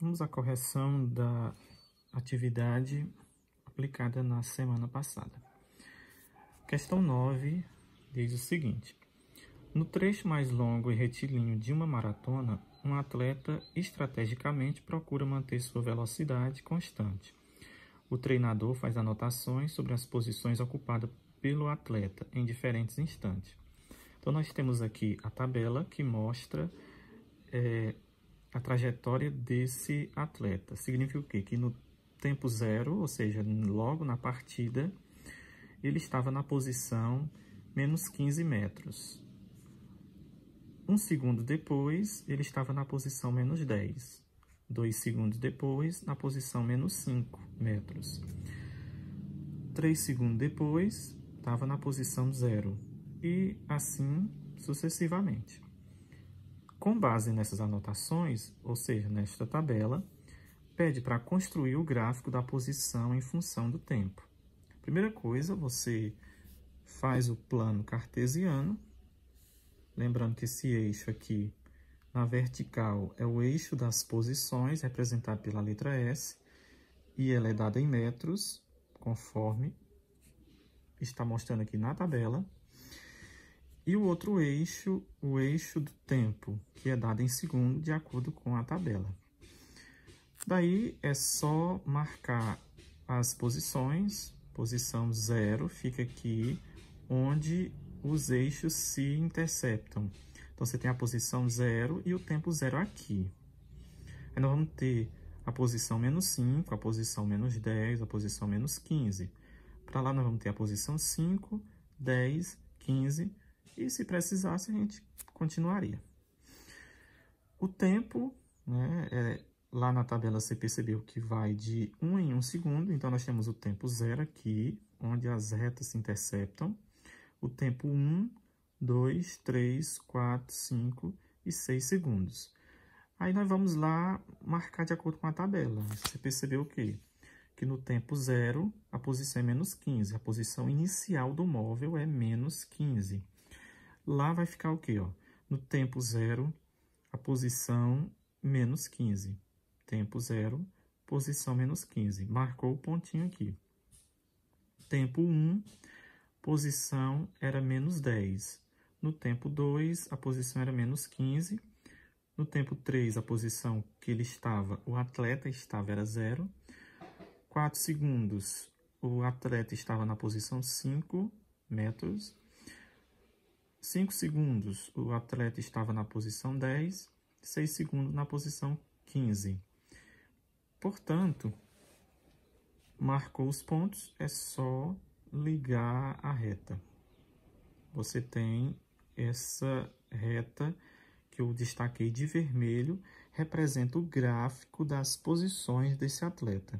Vamos à correção da atividade aplicada na semana passada. Questão 9 diz o seguinte: no trecho mais longo e retilíneo de uma maratona, um atleta estrategicamente procura manter sua velocidade constante. O treinador faz anotações sobre as posições ocupadas pelo atleta em diferentes instantes. Então, nós temos aqui a tabela que mostra a trajetória desse atleta. Significa o quê? Que no tempo zero, ou seja, logo na partida, ele estava na posição menos 15 metros. Um segundo depois, ele estava na posição menos 10. 2 segundos depois, na posição menos 5 metros. 3 segundos depois, estava na posição 0. E assim sucessivamente. Com base nessas anotações, ou seja, nesta tabela, pede para construir o gráfico da posição em função do tempo. Primeira coisa, você faz o plano cartesiano, lembrando que esse eixo aqui, na vertical, é o eixo das posições, representado pela letra S, e ela é dada em metros, conforme está mostrando aqui na tabela. E o outro eixo, o eixo do tempo, que é dado em segundo, de acordo com a tabela. Daí é só marcar as posições. Posição 0 fica aqui onde os eixos se interceptam. Então, você tem a posição 0 e o tempo 0 aqui. Aí nós vamos ter a posição menos 5, a posição menos 10, a posição menos 15. Para lá nós vamos ter a posição 5, 10, 15... E se precisasse, a gente continuaria. O tempo, né, lá na tabela você percebeu que vai de 1 em 1 segundo. Então, nós temos o tempo 0 aqui, onde as retas se interceptam. O tempo 1, 2, 3, 4, 5 e 6 segundos. Aí, nós vamos lá marcar de acordo com a tabela. Você percebeu o quê? Que no tempo 0, a posição é menos 15. A posição inicial do móvel é menos 15. Lá vai ficar o quê? Ó? No tempo 0, a posição menos 15. Tempo 0, posição menos 15. Marcou o pontinho aqui. Tempo 1, posição era menos 10. No tempo 2, a posição era menos 15. No tempo 3, a posição que ele estava, o atleta estava, era 0. 4 segundos, o atleta estava na posição 5 metros. 5 segundos, o atleta estava na posição 10, 6 segundos na posição 15. Portanto, marcou os pontos, é só ligar a reta. Você tem essa reta que eu destaquei de vermelho, representa o gráfico das posições desse atleta.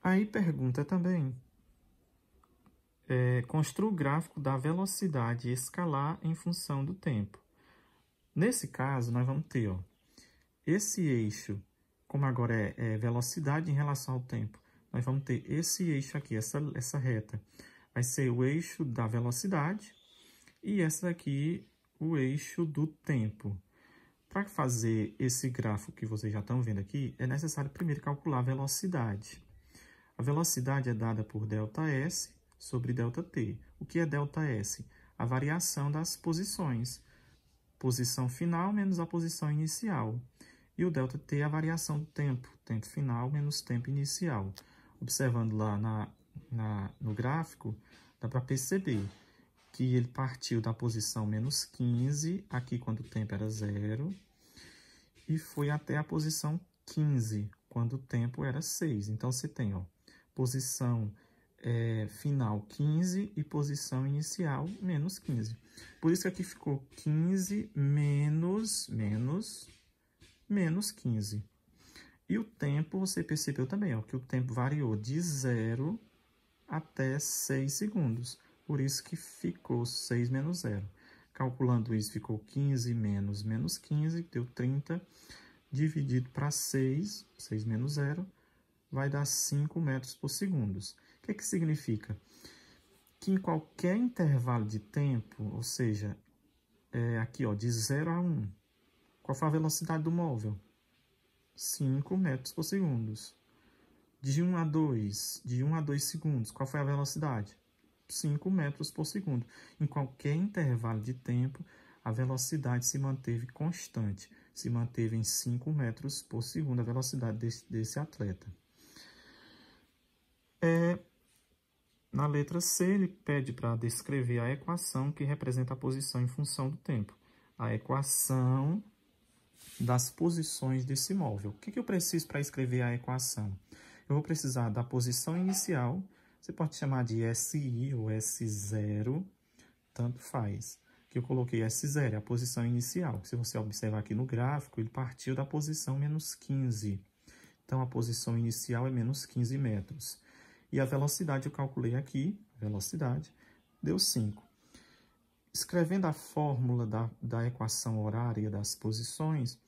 Aí pergunta também: construa o gráfico da velocidade escalar em função do tempo. Nesse caso, nós vamos ter esse eixo, como agora é velocidade em relação ao tempo, nós vamos ter esse eixo aqui, essa reta. Vai ser o eixo da velocidade e essa daqui, o eixo do tempo. Para fazer esse gráfico que vocês já estão vendo aqui, é necessário primeiro calcular a velocidade. A velocidade é dada por ΔS sobre ΔT. O que é ΔS? A variação das posições. Posição final menos a posição inicial. E o ΔT é a variação do tempo. Tempo final menos tempo inicial. Observando lá no gráfico, dá para perceber que ele partiu da posição menos 15, aqui quando o tempo era 0, e foi até a posição 15, quando o tempo era 6. Então, você tem posição final 15 e posição inicial menos 15. Por isso que aqui ficou 15 menos 15. E o tempo, você percebeu também, que o tempo variou de 0 até 6 segundos. Por isso que ficou 6 menos 0. Calculando isso, ficou 15 menos 15, deu 30, dividido para 6 menos 0, vai dar 5 metros por segundo. O que significa? Que em qualquer intervalo de tempo, ou seja, aqui de 0 a 1, qual foi a velocidade do móvel? 5 metros por segundo. De 1 a 2, de 1 a 2 segundos, qual foi a velocidade? 5 metros por segundo. Em qualquer intervalo de tempo, a velocidade se manteve constante, se manteve em 5 metros por segundo, a velocidade desse atleta. Na letra C, ele pede para descrever a equação que representa a posição em função do tempo. A equação das posições desse móvel. O que eu preciso para escrever a equação? Eu vou precisar da posição inicial, você pode chamar de SI ou S0, tanto faz. Que eu coloquei S0, é a posição inicial. Se você observar aqui no gráfico, ele partiu da posição menos 15. Então, a posição inicial é menos 15 metros. E a velocidade eu calculei aqui, velocidade, deu 5. Escrevendo a fórmula da equação horária das posições,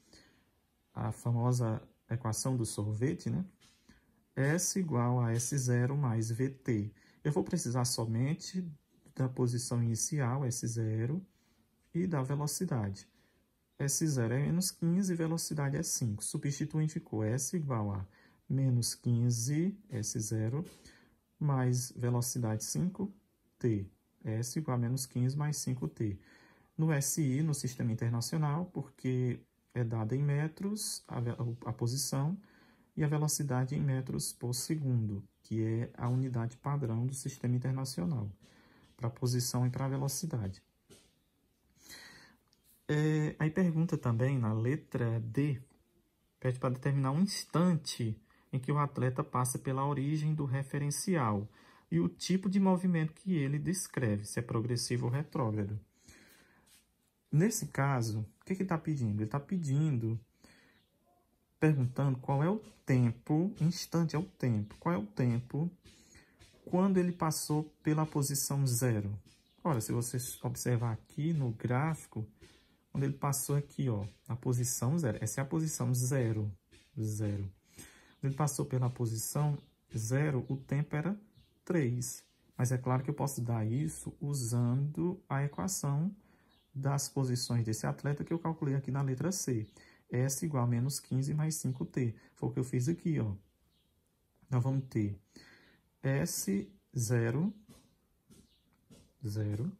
a famosa equação do sorvete, né? S igual a S0 mais VT. Eu vou precisar somente da posição inicial, S0, e da velocidade. S0 é menos 15, velocidade é 5. Substituindo, ficou S igual a menos 15, S0, mais velocidade 5t. S igual a menos 15 mais 5t. No SI, no Sistema Internacional, porque é dada em metros a posição e a velocidade em metros por segundo, que é a unidade padrão do Sistema Internacional, para a posição e para a velocidade. Aí pergunta também, na letra D, pede para determinar um instante em que o atleta passa pela origem do referencial e o tipo de movimento que ele descreve, se é progressivo ou retrógrado. Nesse caso, o que ele está pedindo? Ele está perguntando qual é o tempo, instante é o tempo, qual é o tempo quando ele passou pela posição 0. Olha, se você observar aqui no gráfico, quando ele passou aqui, ó, na posição 0, essa é a posição 0. Quando ele passou pela posição 0, o tempo era 3. Mas é claro que eu posso dar isso usando a equação das posições desse atleta que eu calculei aqui na letra C. S igual a menos 15 mais 5t. Foi o que eu fiz aqui, ó. Nós vamos ter S0, 0,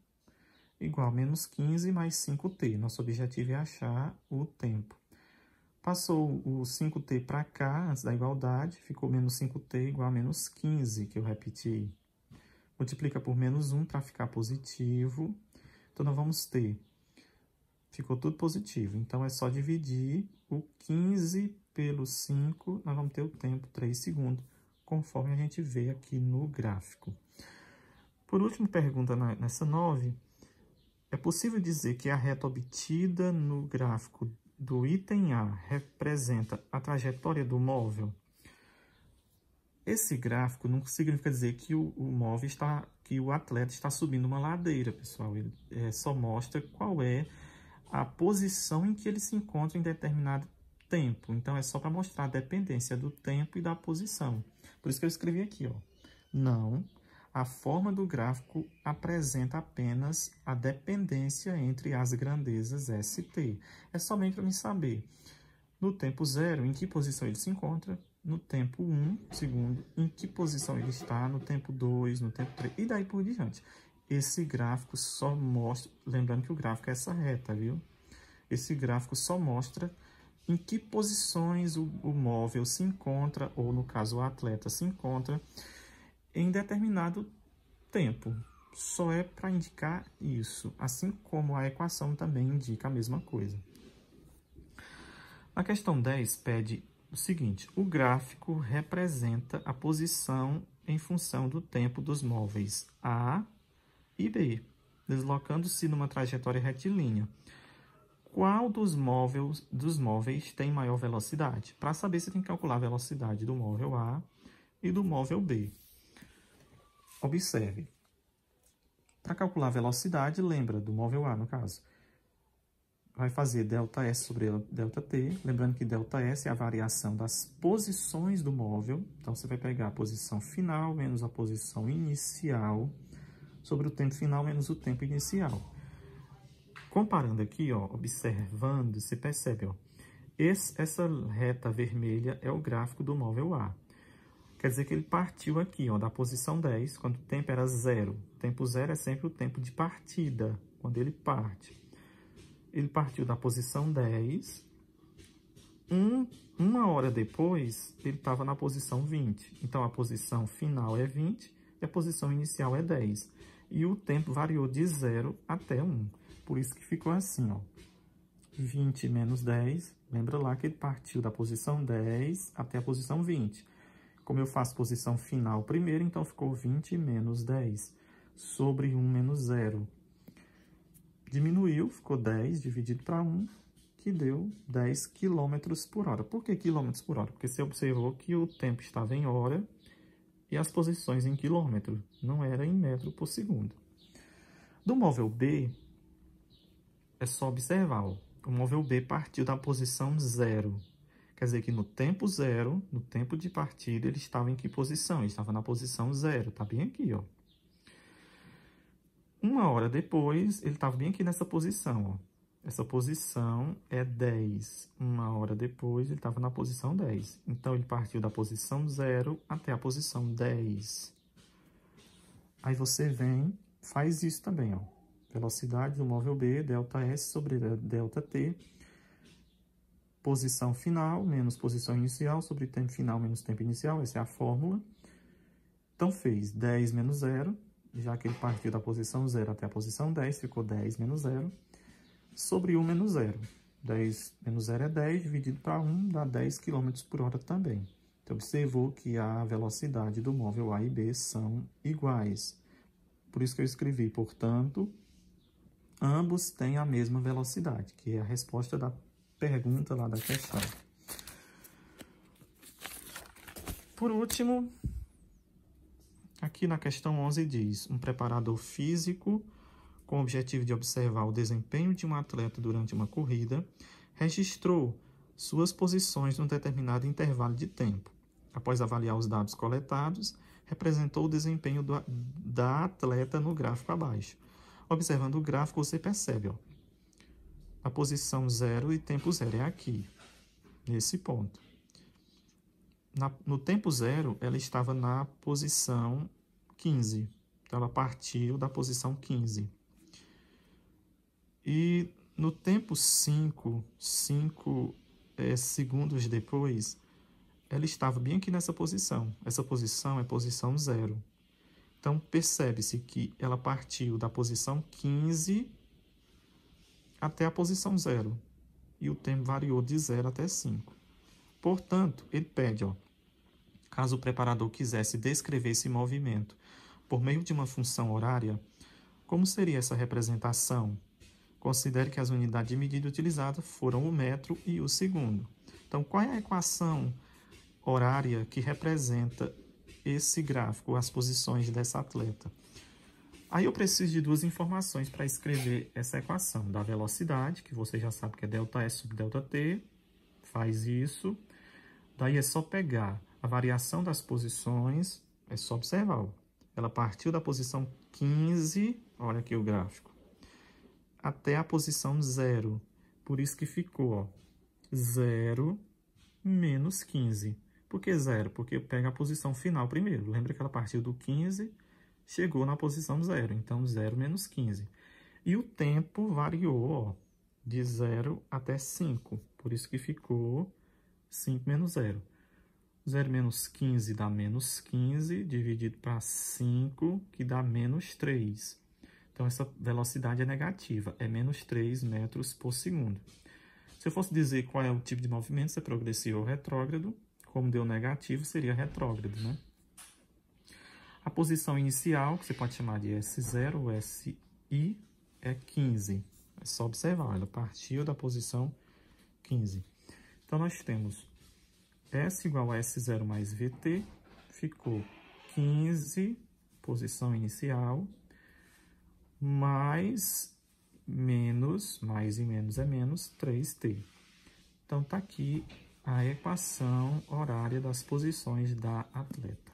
igual a menos 15 mais 5t. Nosso objetivo é achar o tempo. Passou o 5t para cá, antes da igualdade, ficou menos 5t igual a menos 15, que eu repeti. Multiplica por menos 1 para ficar positivo. Então, nós vamos ter, ficou tudo positivo. Então, é só dividir o 15 pelo 5, nós vamos ter o tempo 3 segundos, conforme a gente vê aqui no gráfico. Por último, pergunta nessa 9, é possível dizer que a reta obtida no gráfico do item A representa a trajetória do móvel? Esse gráfico não significa dizer que o atleta está subindo uma ladeira, pessoal. Ele só mostra qual é a posição em que ele se encontra em determinado tempo. Então, é só para mostrar a dependência do tempo e da posição. Por isso que eu escrevi aqui, ó. Não, a forma do gráfico apresenta apenas a dependência entre as grandezas ST. É somente para mim saber, no tempo 0, em que posição ele se encontra, no tempo 1 segundo, em que posição ele está, no tempo 2, no tempo 3, e daí por diante. Esse gráfico só mostra, lembrando que o gráfico é essa reta, viu? Esse gráfico só mostra em que posições o móvel se encontra, ou no caso o atleta se encontra, em determinado tempo. Só é para indicar isso, assim como a equação também indica a mesma coisa. A questão 10 pede o seguinte: o gráfico representa a posição em função do tempo dos móveis A e B, deslocando-se numa trajetória retilínea. Qual dos móveis tem maior velocidade? Para saber, você tem que calcular a velocidade do móvel A e do móvel B. Observe. Para calcular a velocidade, lembra do móvel A, no caso. Vai fazer ΔS sobre ΔT, lembrando que ΔS é a variação das posições do móvel. Então, você vai pegar a posição final menos a posição inicial sobre o tempo final menos o tempo inicial. Comparando aqui, ó, observando, você percebe, ó, essa reta vermelha é o gráfico do móvel A. Quer dizer que ele partiu aqui, ó, da posição 10, quando o tempo era 0. O tempo 0 é sempre o tempo de partida, quando ele parte. Ele partiu da posição 10. Uma hora depois, ele estava na posição 20. Então, a posição final é 20 e a posição inicial é 10. E o tempo variou de 0 até 1. Por isso que ficou assim, ó. 20 menos 10. Lembra lá que ele partiu da posição 10 até a posição 20. Como eu faço posição final primeiro, então ficou 20 menos 10 sobre 1 menos 0. Diminuiu, ficou 10 dividido para 1, que deu 10 km por hora. Por que km por hora? Porque você observou que o tempo estava em hora e as posições em quilômetro, não era em metro por segundo. Do móvel B, é só observar, ó, o móvel B partiu da posição 0. Quer dizer que no tempo 0, no tempo de partida, ele estava em que posição? Ele estava na posição 0, tá bem aqui, ó. Uma hora depois, ele estava bem aqui nessa posição, ó. Essa posição é 10. Uma hora depois, ele estava na posição 10. Então, ele partiu da posição 0 até a posição 10. Aí você vem, faz isso também, ó. Velocidade do móvel B, ΔS sobre ΔT. Posição final menos posição inicial sobre tempo final menos tempo inicial. Essa é a fórmula. Então, fez 10 menos 0. Já que ele partiu da posição 0 até a posição 10, ficou 10 menos 0. Sobre 1 menos 0. 10 menos 0 é 10, dividido para 1, dá 10 km por hora também. Então, observou que a velocidade do móvel A e B são iguais. Por isso que eu escrevi, portanto, ambos têm a mesma velocidade, que é a resposta da pergunta lá da questão. Por último, aqui na questão 11 diz, um preparador físico com o objetivo de observar o desempenho de um atleta durante uma corrida, registrou suas posições num determinado intervalo de tempo. Após avaliar os dados coletados, representou o desempenho da atleta no gráfico abaixo. Observando o gráfico, você percebe, ó, a posição 0 e tempo 0 é aqui, nesse ponto. No tempo 0, ela estava na posição 15. Então, ela partiu da posição 15. E no tempo 5 segundos depois, ela estava bem aqui nessa posição. Essa posição é posição 0. Então, percebe-se que ela partiu da posição 15 até a posição 0. E o tempo variou de 0 até 5. Portanto, ele pede, ó, caso o preparador quisesse descrever esse movimento por meio de uma função horária, como seria essa representação? Considere que as unidades de medida utilizadas foram o metro e o segundo. Então, qual é a equação horária que representa esse gráfico, as posições dessa atleta? Aí eu preciso de duas informações para escrever essa equação. Da velocidade, que você já sabe que é ΔS sobre ΔT, faz isso. Daí é só pegar a variação das posições, é só observar, ó. Ela partiu da posição 15, olha aqui o gráfico, até a posição 0. Por isso que ficou, ó, 0 menos 15. Por que 0? Porque pega a posição final primeiro. Lembra que ela partiu do 15, chegou na posição 0. Então, 0 menos 15. E o tempo variou, ó, de 0 até 5. Por isso que ficou 5 menos 0. 0 menos 15 dá menos 15, dividido para 5, que dá menos 3. Então, essa velocidade é negativa, é menos 3 metros por segundo. Se eu fosse dizer qual é o tipo de movimento, se é progressivo ou retrógrado, como deu negativo, seria retrógrado, né? A posição inicial, que você pode chamar de S0 ou SI, é 15. É só observar, ela partiu da posição 15. Então, nós temos S igual a S0 mais VT, ficou 15, posição inicial, mais menos, mais e menos é menos, 3T. Então, está aqui a equação horária das posições da atleta.